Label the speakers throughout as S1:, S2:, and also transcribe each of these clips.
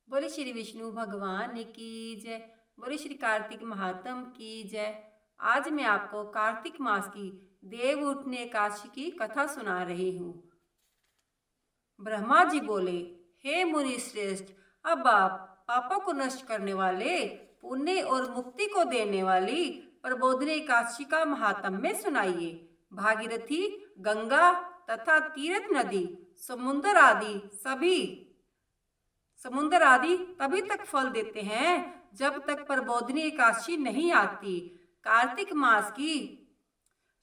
S1: बोले श्री विष्णु भगवान की जय। बोले श्री कार्तिक महात्म की जय। आज मैं आपको कार्तिक मास की देव उठने एकादशी की कथा सुना रही हूँ। ब्रह्मा जी बोले, हे मुनि श्रेष्ठ, अब आप पापों को नष्ट करने वाले, पुण्य और मुक्ति को देने वाली प्रबोधनी एकादशी का महात्म्य सुनाइए। भागीरथी, गंगा तथा तीर्थ नदी, समुद्र आदि तभी तक फल देते हैं जब तक प्रबोधनी एकादशी नहीं आती। कार्तिक मास की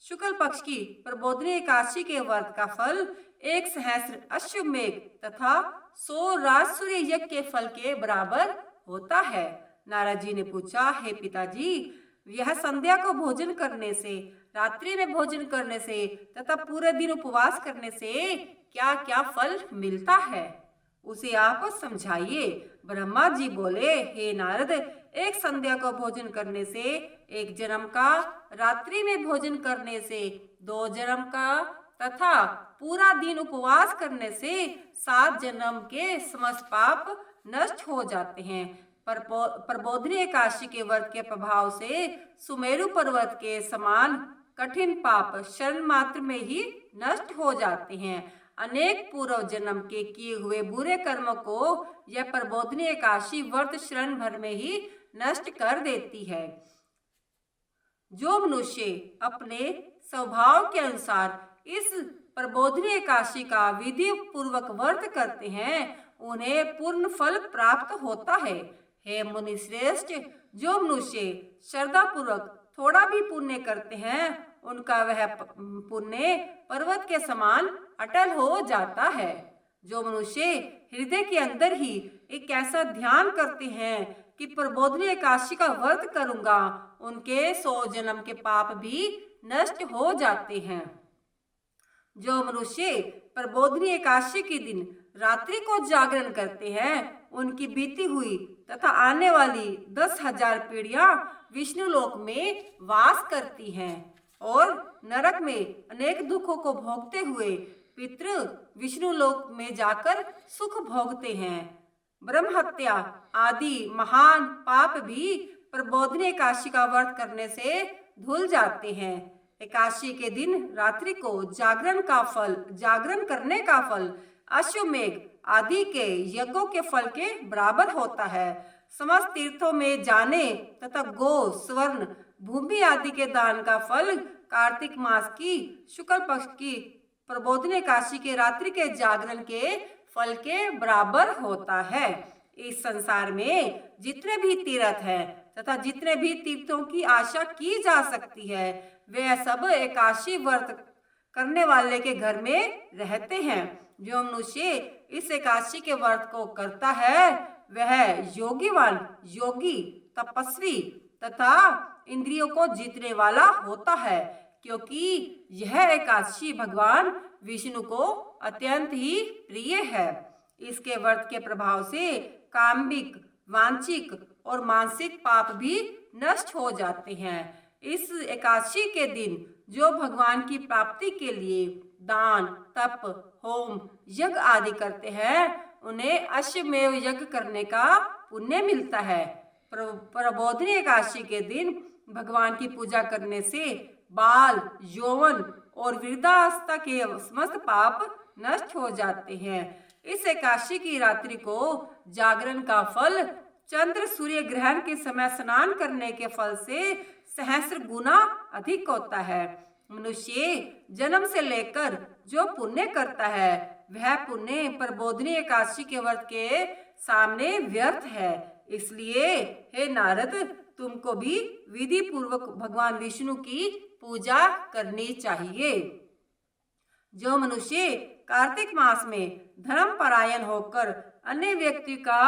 S1: शुक्ल पक्ष की प्रबोधनी एकादशी के व्रत का फल 1 सहस्त्र अश्वमेघ तथा 100 राजसूय यज्ञ के फल के बराबर होता है। नारद जी ने पूछा, हे पिताजी, यह संध्या को भोजन करने से, रात्रि में भोजन करने से तथा पूरे दिन उपवास करने से क्या क्या फल मिलता है, उसे आप समझाइए। ब्रह्मा जी बोले, हे नारद, एक संध्या को भोजन करने से 1 जन्म का, रात्रि में भोजन करने से 2 जन्म का तथा पूरा दिन उपवास करने से 7 जन्म के समस्त पाप नष्ट हो जाते हैं। प्रबोधनी एकादशी के व्रत के प्रभाव से सुमेरु पर्वत के समान कठिन पाप क्षण मात्र में ही नष्ट हो जाते हैं। अनेक पूर्व जन्म के किए हुए बुरे कर्म को यह प्रबोधनी एकादशी व्रत क्षण भर में ही नष्ट कर देती है। जो मनुष्य अपने स्वभाव के अनुसार इस प्रबोधनी एकादशी का विधि पूर्वक व्रत करते हैं, उन्हें पूर्ण फल प्राप्त होता है। हे मुनि श्रेष्ठ, जो मनुष्य श्रद्धा पूर्वक थोड़ा भी पुण्य करते हैं, उनका वह पुण्य पर्वत के समान अटल हो जाता है। जो मनुष्य हृदय के अंदर ही एक ऐसा ध्यान करते हैं कि प्रबोधनी एकादशी का व्रत करूंगा, उनके 100 जन्म के पाप भी नष्ट हो जाते हैं। जो मनुष्य प्रबोधनी एकादशी के दिन रात्रि को जागरण करते हैं, उनकी बीती हुई तथा आने वाली 10,000 पीढ़ियां विष्णु लोक में वास करती हैं और नरक में अनेक दुखों को भोगते हुए पितृ विष्णु लोक में जाकर सुख भोगते हैं। ब्रह्म हत्या आदि महान पाप भी प्रबोधनी एकादशी का व्रत करने से धुल जाते हैं। एकादशी के दिन रात्रि को जागरण करने का फल अश्वमेघ आदि के यज्ञों के फल के बराबर होता है। समस्त तीर्थों में जाने तथा गो, स्वर्ण, भूमि आदि के दान का फल कार्तिक मास की शुक्ल पक्ष की प्रबोधनी एकादशी के रात्रि के जागरण के फल के बराबर होता है। इस संसार में जितने भी तीर्थ हैं तथा जितने भी तीर्थों की आशा की जा सकती है, वे सब एकादशी व्रत करने वाले के घर में रहते हैं। जो मनुष्य इस एकादशी के व्रत को करता है, वह योगी, तपस्वी तथा इंद्रियों को जीतने वाला होता है, क्योंकि यह एकादशी भगवान विष्णु को अत्यंत ही प्रिय है। इसके व्रत के प्रभाव से काम्बिक, वांछिक और मानसिक पाप भी नष्ट हो जाते हैं। इस एकादशी के दिन जो भगवान की प्राप्ति के लिए दान, तप, होम, यज्ञ आदि करते हैं, उन्हें अश्वमेव यज्ञ करने का पुण्य मिलता है। प्रबोधनी एकादशी के दिन भगवान की पूजा करने से बाल, यौवन और वृद्धावस्था के समस्त पाप नष्ट हो जाते हैं। इस एकादशी की रात्रि को जागरण का फल चंद्र सूर्य ग्रहण के समय स्नान करने के फल से सहस्र गुना अधिक होता है। मनुष्य जन्म से लेकर जो पुण्य करता है, वह पुण्य प्रबोधनी एकादशी के व्रत के सामने व्यर्थ है। इसलिए हे नारद, तुमको भी विधि पूर्वक भगवान विष्णु की पूजा करनी चाहिए। जो मनुष्य कार्तिक मास में धर्म परायण होकर अन्य व्यक्ति का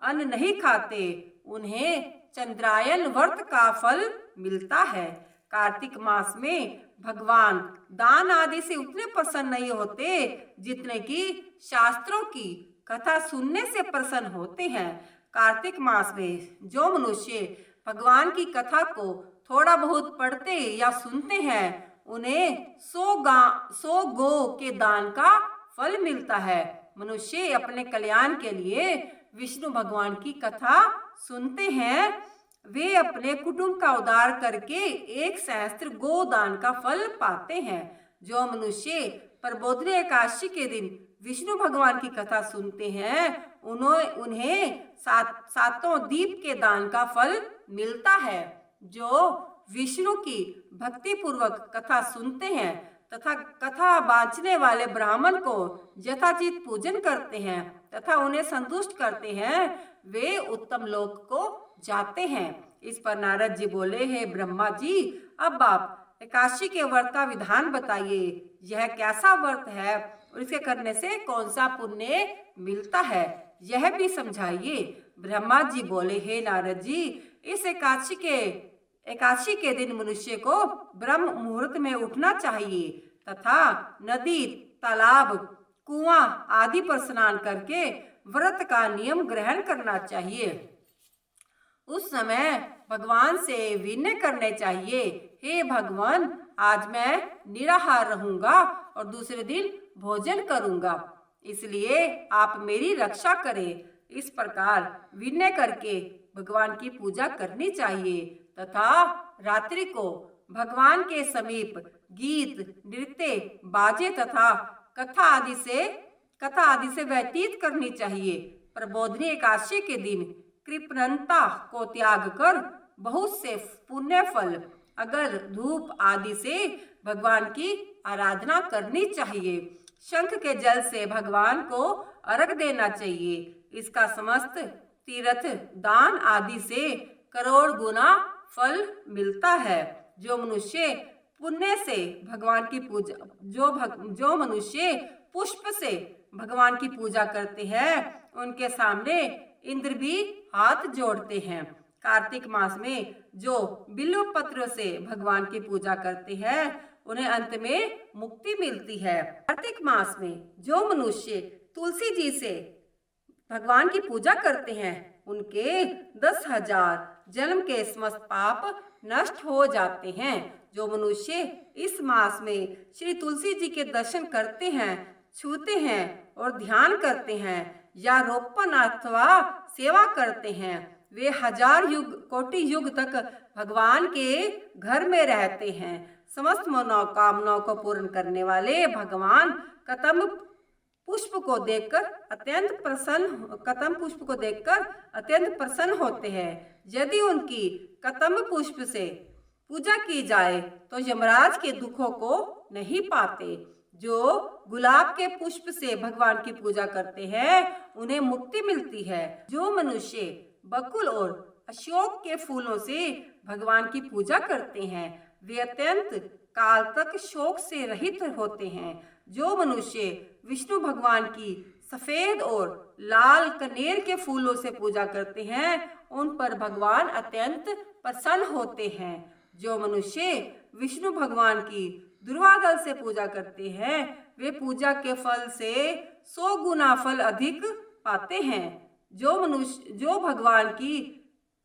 S1: अन्न नहीं खाते, उन्हें चंद्रायन व्रत का फल मिलता है। कार्तिक मास में भगवान दान आदि से उतने प्रसन्न नहीं होते जितने कि शास्त्रों की कथा सुनने से प्रसन्न होते हैं। कार्तिक मास में जो मनुष्य भगवान की कथा को थोड़ा बहुत पढ़ते या सुनते हैं, उन्हें 100 गो के दान का फल मिलता है। मनुष्य अपने कल्याण के लिए विष्णु भगवान की कथा सुनते हैं वे अपने कुटुंब का उद्धार करके 1 सहस्त्र गोदान का फल पाते हैं। जो मनुष्य प्रबोधिनी एकादशी के दिन विष्णु भगवान की कथा सुनते हैं उन्हें सातों दीप के दान का फल मिलता है। जो विष्णु की भक्ति पूर्वक कथा सुनते हैं तथा कथा बाँचने वाले ब्राह्मण को यथाचित पूजन करते हैं तथा उन्हें संतुष्ट करते हैं वे उत्तम लोक को जाते हैं। इस पर नारद जी बोले, हे ब्रह्मा जी, अब आप एकादशी के व्रत का विधान बताइए। यह कैसा व्रत है और इसके करने से कौन सा पुण्य मिलता है, यह भी समझाइए। ब्रह्मा जी बोले, हे नारद जी, इस एकादशी के दिन मनुष्य को ब्रह्म मुहूर्त में उठना चाहिए तथा नदी, तालाब, कुआं आदि पर स्नान करके व्रत का नियम ग्रहण करना चाहिए। उस समय भगवान से विनय करने चाहिए, हे भगवान, आज मैं निराहार रहूंगा और दूसरे दिन भोजन करूंगा, इसलिए आप मेरी रक्षा करें। इस प्रकार विनय करके भगवान की पूजा करनी चाहिए तथा रात्रि को भगवान के समीप गीत, नृत्य, बाजे तथा कथा आदि से व्यतीत करनी चाहिए। प्रबोधिनी एकादशी के दिन कृपणता को त्याग कर बहुत से पुण्य फल अगर धूप आदि से भगवान की आराधना करनी चाहिए। शंख के जल से भगवान को अर्घ देना चाहिए। इसका समस्त तीर्थ दान आदि से करोड़ गुना फल मिलता है। जो मनुष्य पुण्य से भगवान की पूजा जो मनुष्य पुष्प से भगवान की पूजा करते हैं उनके सामने इंद्र भी हाथ जोड़ते हैं। कार्तिक मास में जो बिल्व पत्र से भगवान की पूजा करते हैं उन्हें अंत में मुक्ति मिलती है। कार्तिक मास में जो मनुष्य तुलसी जी से भगवान की पूजा करते हैं उनके 10,000 जन्म के समस्त पाप नष्ट हो जाते हैं। जो मनुष्य इस मास में श्री तुलसी जी के दर्शन करते हैं, छूते हैं और ध्यान करते हैं या रोपण अथवा सेवा करते हैं वे 1000 युग कोटि युग तक भगवान के घर में रहते हैं। समस्त मनोकामनाओं को पूर्ण करने वाले भगवान कदम पुष्प को देखकर अत्यंत प्रसन्न होते हैं। यदि उनकी कदम पुष्प से पूजा की जाए तो यमराज के दुखों को नहीं पाते। जो गुलाब के पुष्प से भगवान की पूजा करते हैं उन्हें मुक्ति मिलती है। जो मनुष्य बकुल और अशोक के फूलों से भगवान की पूजा करते हैं वे अत्यंत काल तक शोक से रहित होते हैं। जो मनुष्य विष्णु भगवान की सफेद और लाल कनेर के फूलों से पूजा करते हैं उन पर भगवान अत्यंत प्रसन्न होते हैं। जो मनुष्य विष्णु भगवान की दुर्वा दल से पूजा करते हैं वे पूजा के फल से 100 गुना फल अधिक पाते हैं। जो भगवान की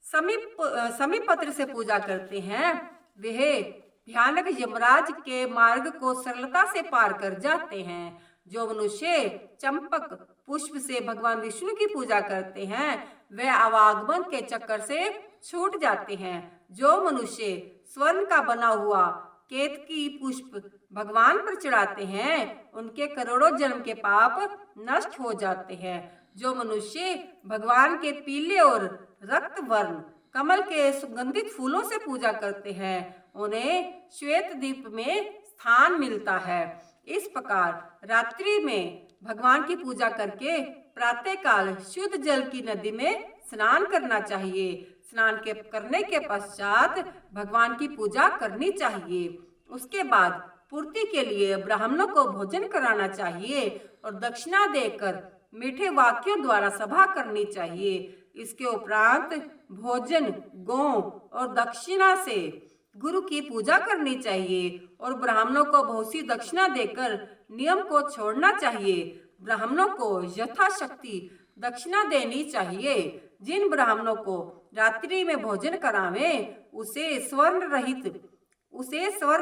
S1: समीप पत्र से पूजा करते हैं वे भयानक यमराज के मार्ग को सरलता से पार कर जाते हैं। जो मनुष्य चंपक पुष्प से भगवान विष्णु की पूजा करते हैं वे आवागमन के चक्कर से छूट जाते हैं। जो मनुष्य स्वर्ण का बना हुआ केतकी पुष्प भगवान पर चढ़ाते हैं उनके करोड़ों जन्म के पाप नष्ट हो जाते हैं। जो मनुष्य भगवान के पीले और रक्त वर्ण कमल के सुगंधित फूलों से पूजा करते हैं उन्हें श्वेत दीप में स्थान मिलता है। इस प्रकार रात्रि में भगवान की पूजा करके प्रातः काल शुद्ध जल की नदी में स्नान करना चाहिए। स्नान करने के पश्चात भगवान की पूजा करनी चाहिए। उसके बाद पूर्ति के लिए ब्राह्मणों को भोजन कराना चाहिए और दक्षिणा देकर मीठे वाक्यों द्वारा सभा करनी चाहिए। इसके उपरांत भोजन, गौ और दक्षिणा से गुरु की पूजा करनी चाहिए और ब्राह्मणों को बहुत सी दक्षिणा देकर नियम को छोड़ना चाहिए। ब्राह्मणों को यथाशक्ति दक्षिणा देनी चाहिए। जिन ब्राह्मणों को रात्रि में भोजन करावे उसे स्वर्ण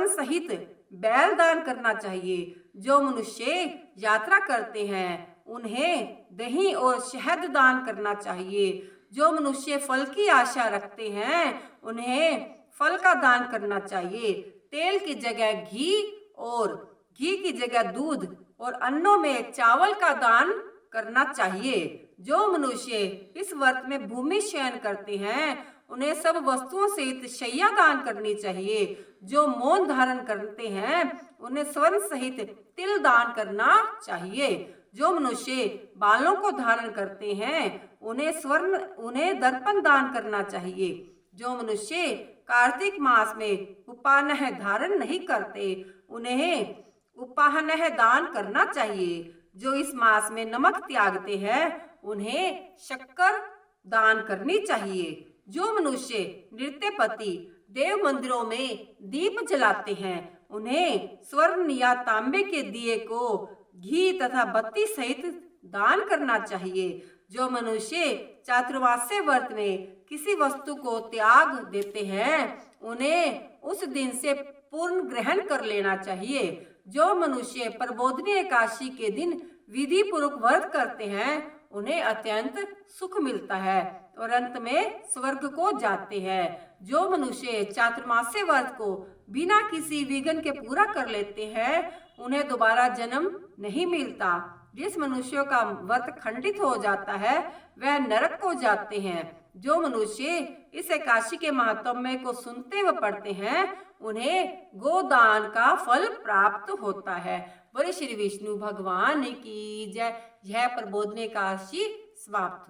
S1: सहित बैल दान करना चाहिए। जो मनुष्य यात्रा करते हैं उन्हें दही और शहद दान करना चाहिए। जो मनुष्य फल की आशा रखते हैं उन्हें फल का दान करना चाहिए। तेल की जगह घी और घी की जगह दूध और अन्नों में चावल का दान करना चाहिए। जो मनुष्य इस व्रत में भूमि शयन करते हैं उन्हें सब वस्तुओं सहित शैया दान करनी चाहिए। जो मौन धारण करते हैं उन्हें स्वर्ण सहित तिल दान करना चाहिए। जो मनुष्य बालों को धारण करते हैं उन्हें दर्पण दान करना चाहिए। जो मनुष्य कार्तिक मास में उपान्ह धारण नहीं करते उन्हें उपाहनह दान करना चाहिए। जो इस मास में नमक त्यागते हैं उन्हें शक्कर दान करनी चाहिए। जो मनुष्य नृत्यपति देव मंदिरों में दीप जलाते हैं उन्हें स्वर्ण या तांबे के दिए को घी तथा बत्ती सहित दान करना चाहिए। जो मनुष्य चातुर्मास्य व्रत में किसी वस्तु को त्याग देते हैं उन्हें उस दिन से पूर्ण ग्रहण कर लेना चाहिए। जो मनुष्य प्रबोधिनी एकादशी के दिन विधि पूर्वक व्रत करते हैं उन्हें अत्यंत सुख मिलता है और अंत में स्वर्ग को जाते हैं। जो मनुष्य चातुर्मास्य व्रत को बिना किसी विघ्न के पूरा कर लेते हैं उन्हें दोबारा जन्म नहीं मिलता। जिस मनुष्यों का व्रत खंडित हो जाता है वह नरक को जाते हैं। जो मनुष्य इस एकादशी के महात्म्य को सुनते व पढ़ते हैं उन्हें गोदान का फल प्राप्त होता है। बोले श्री विष्णु भगवान की जय। यह प्रबोधिनी एकादशी समाप्त।